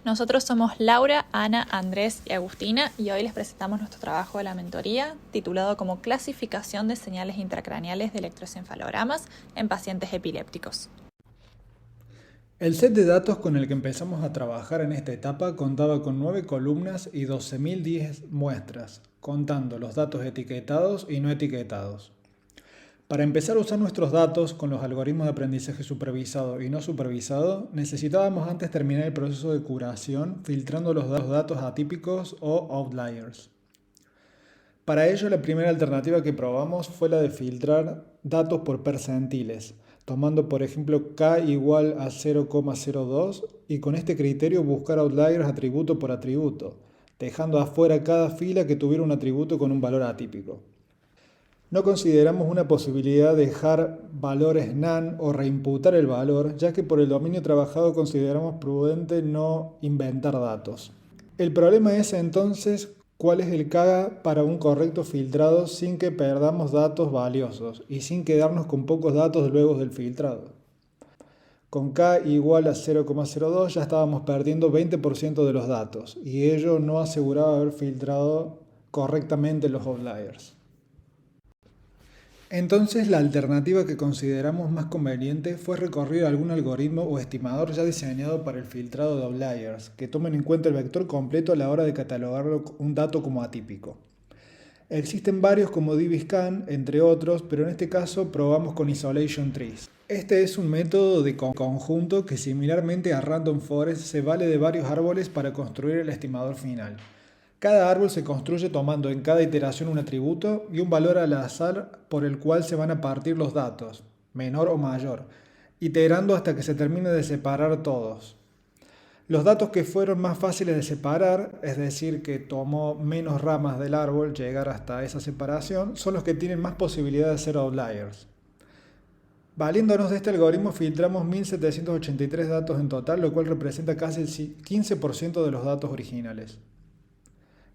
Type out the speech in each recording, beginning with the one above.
Nosotros somos Laura, Ana, Andrés y Agustina y hoy les presentamos nuestro trabajo de la mentoría titulado como Clasificación de señales intracraneales de electroencefalogramas en pacientes epilépticos. El set de datos con el que empezamos a trabajar en esta etapa contaba con 9 columnas y 12.010 muestras, contando los datos etiquetados y no etiquetados. Para empezar a usar nuestros datos con los algoritmos de aprendizaje supervisado y no supervisado, necesitábamos antes terminar el proceso de curación filtrando los datos atípicos o outliers. Para ello, la primera alternativa que probamos fue la de filtrar datos por percentiles, tomando por ejemplo k igual a 0,02 y con este criterio buscar outliers atributo por atributo, dejando afuera cada fila que tuviera un atributo con un valor atípico. No consideramos una posibilidad de dejar valores NaN o reimputar el valor, ya que por el dominio trabajado consideramos prudente no inventar datos. El problema es entonces cuál es el K para un correcto filtrado sin que perdamos datos valiosos y sin quedarnos con pocos datos luego del filtrado. Con K igual a 0,02 ya estábamos perdiendo 20% de los datos y ello no aseguraba haber filtrado correctamente los outliers. Entonces la alternativa que consideramos más conveniente fue recurrir a algún algoritmo o estimador ya diseñado para el filtrado de outliers, que tomen en cuenta el vector completo a la hora de catalogar un dato como atípico. Existen varios como dbScan, entre otros, pero en este caso probamos con Isolation Trees. Este es un método de conjunto que similarmente a Random Forest se vale de varios árboles para construir el estimador final. Cada árbol se construye tomando en cada iteración un atributo y un valor al azar por el cual se van a partir los datos, menor o mayor, iterando hasta que se termine de separar todos. Los datos que fueron más fáciles de separar, es decir, que tomó menos ramas del árbol llegar hasta esa separación, son los que tienen más posibilidad de ser outliers. Valiéndonos de este algoritmo filtramos 1783 datos en total, lo cual representa casi el 15% de los datos originales.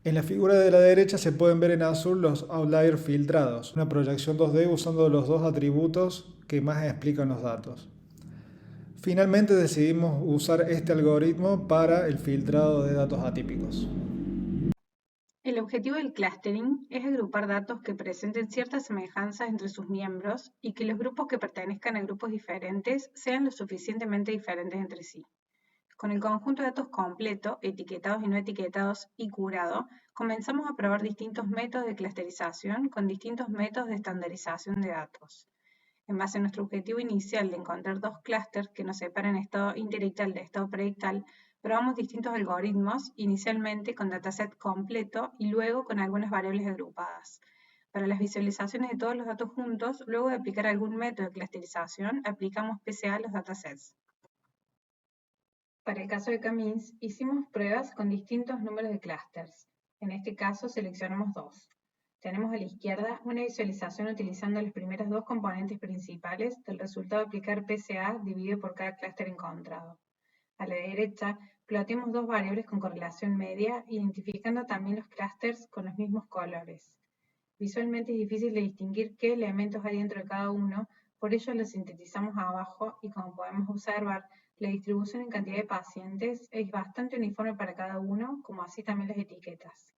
En la figura de la derecha se pueden ver en azul los outliers filtrados, una proyección 2D usando los dos atributos que más explican los datos. Finalmente decidimos usar este algoritmo para el filtrado de datos atípicos. El objetivo del clustering es agrupar datos que presenten ciertas semejanzas entre sus miembros y que los grupos que pertenezcan a grupos diferentes sean lo suficientemente diferentes entre sí. Con el conjunto de datos completo, etiquetados y no etiquetados y curado, comenzamos a probar distintos métodos de clusterización con distintos métodos de estandarización de datos. En base a nuestro objetivo inicial de encontrar dos clústeres que nos separen estado interictal de estado predictal, probamos distintos algoritmos, inicialmente con dataset completo y luego con algunas variables agrupadas. Para las visualizaciones de todos los datos juntos, luego de aplicar algún método de clusterización, aplicamos PCA a los datasets. Para el caso de K-means, hicimos pruebas con distintos números de clústeres. En este caso seleccionamos dos. Tenemos a la izquierda una visualización utilizando las primeras dos componentes principales del resultado de aplicar PCA dividido por cada clúster encontrado. A la derecha, ploteamos dos variables con correlación media, identificando también los clústeres con los mismos colores. Visualmente es difícil de distinguir qué elementos hay dentro de cada uno, por ello lo sintetizamos abajo y como podemos observar, la distribución en cantidad de pacientes es bastante uniforme para cada uno, como así también las etiquetas.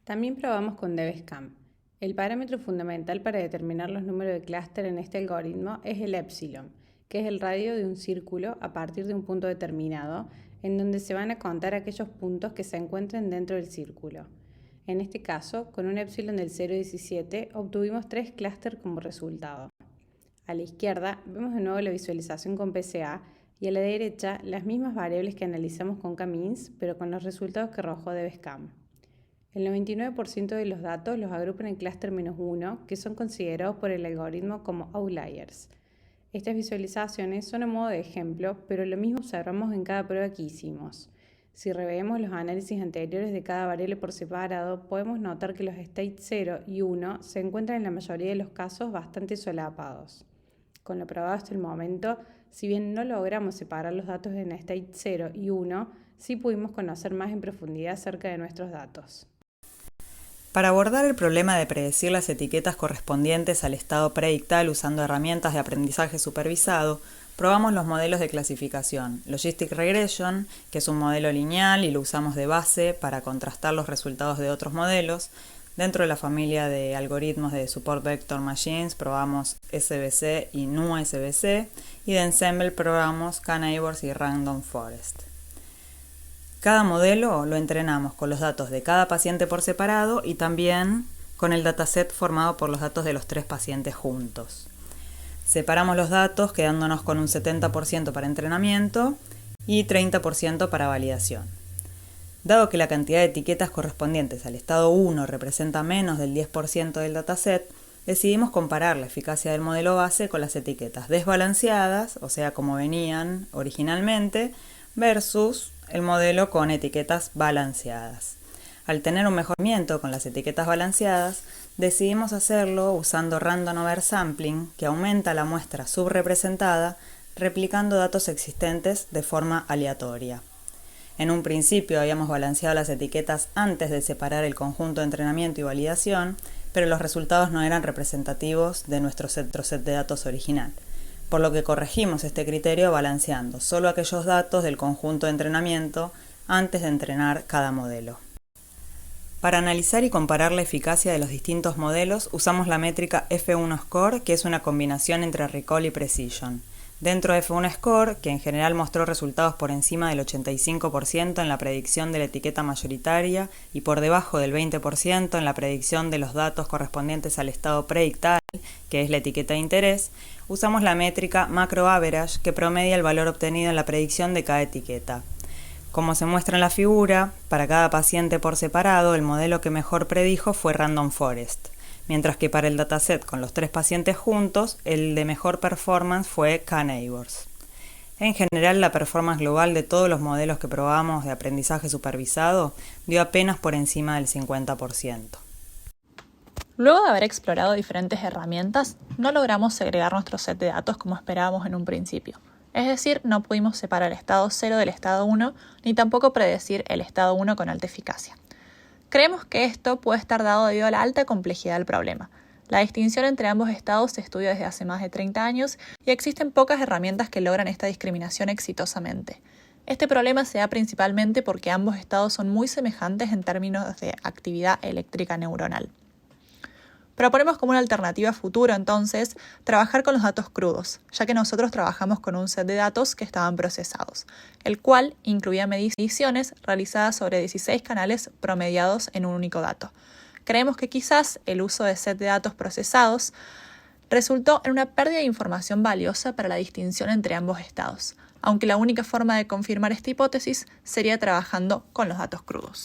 También probamos con dbScan. El parámetro fundamental para determinar los números de clúster en este algoritmo es el epsilon, que es el radio de un círculo a partir de un punto determinado, en donde se van a contar aquellos puntos que se encuentren dentro del círculo. En este caso, con un epsilon del 0,17 obtuvimos 3 clústeres como resultado. A la izquierda vemos de nuevo la visualización con PCA y a la derecha las mismas variables que analizamos con K-means, pero con los resultados que arrojó dbScan. El 99% de los datos los agrupan en clúster -1, que son considerados por el algoritmo como outliers. Estas visualizaciones son a modo de ejemplo, pero lo mismo observamos en cada prueba que hicimos. Si reveemos los análisis anteriores de cada variable por separado, podemos notar que los state 0 y 1 se encuentran en la mayoría de los casos bastante solapados. Con lo probado hasta el momento, si bien no logramos separar los datos en state 0 y 1, sí pudimos conocer más en profundidad acerca de nuestros datos. Para abordar el problema de predecir las etiquetas correspondientes al estado predictal usando herramientas de aprendizaje supervisado, probamos los modelos de clasificación. Logistic Regression, que es un modelo lineal y lo usamos de base para contrastar los resultados de otros modelos. Dentro de la familia de algoritmos de Support Vector Machines probamos SVC y NuSVC, y de Ensemble probamos K-Neighbors y Random Forest. Cada modelo lo entrenamos con los datos de cada paciente por separado y también con el dataset formado por los datos de los 3 pacientes juntos. Separamos los datos quedándonos con un 70% para entrenamiento y 30% para validación. Dado que la cantidad de etiquetas correspondientes al estado 1 representa menos del 10% del dataset, decidimos comparar la eficacia del modelo base con las etiquetas desbalanceadas, o sea, como venían originalmente, versus el modelo con etiquetas balanceadas. Al tener un mejoramiento con las etiquetas balanceadas, decidimos hacerlo usando Random Oversampling, que aumenta la muestra subrepresentada, replicando datos existentes de forma aleatoria. En un principio habíamos balanceado las etiquetas antes de separar el conjunto de entrenamiento y validación, pero los resultados no eran representativos de nuestro set de datos original, por lo que corregimos este criterio balanceando solo aquellos datos del conjunto de entrenamiento antes de entrenar cada modelo. Para analizar y comparar la eficacia de los distintos modelos, usamos la métrica F1 Score, que es una combinación entre recall y precision. Dentro de F1 Score, que en general mostró resultados por encima del 85% en la predicción de la etiqueta mayoritaria y por debajo del 20% en la predicción de los datos correspondientes al estado predictal, que es la etiqueta de interés, usamos la métrica Macro Average, que promedia el valor obtenido en la predicción de cada etiqueta. Como se muestra en la figura, para cada paciente por separado, el modelo que mejor predijo fue Random Forest, mientras que para el dataset con los 3 pacientes juntos, el de mejor performance fue K-Neighbors. En general, la performance global de todos los modelos que probamos de aprendizaje supervisado dio apenas por encima del 50%. Luego de haber explorado diferentes herramientas, no logramos segregar nuestro set de datos como esperábamos en un principio. Es decir, no pudimos separar el estado 0 del estado 1, ni tampoco predecir el estado 1 con alta eficacia. Creemos que esto puede estar dado debido a la alta complejidad del problema. La distinción entre ambos estados se estudia desde hace más de 30 años y existen pocas herramientas que logran esta discriminación exitosamente. Este problema se da principalmente porque ambos estados son muy semejantes en términos de actividad eléctrica neuronal. Proponemos como una alternativa futura, entonces, trabajar con los datos crudos, ya que nosotros trabajamos con un set de datos que estaban procesados, el cual incluía mediciones realizadas sobre 16 canales promediados en un único dato. Creemos que quizás el uso de set de datos procesados resultó en una pérdida de información valiosa para la distinción entre ambos estados, aunque la única forma de confirmar esta hipótesis sería trabajando con los datos crudos.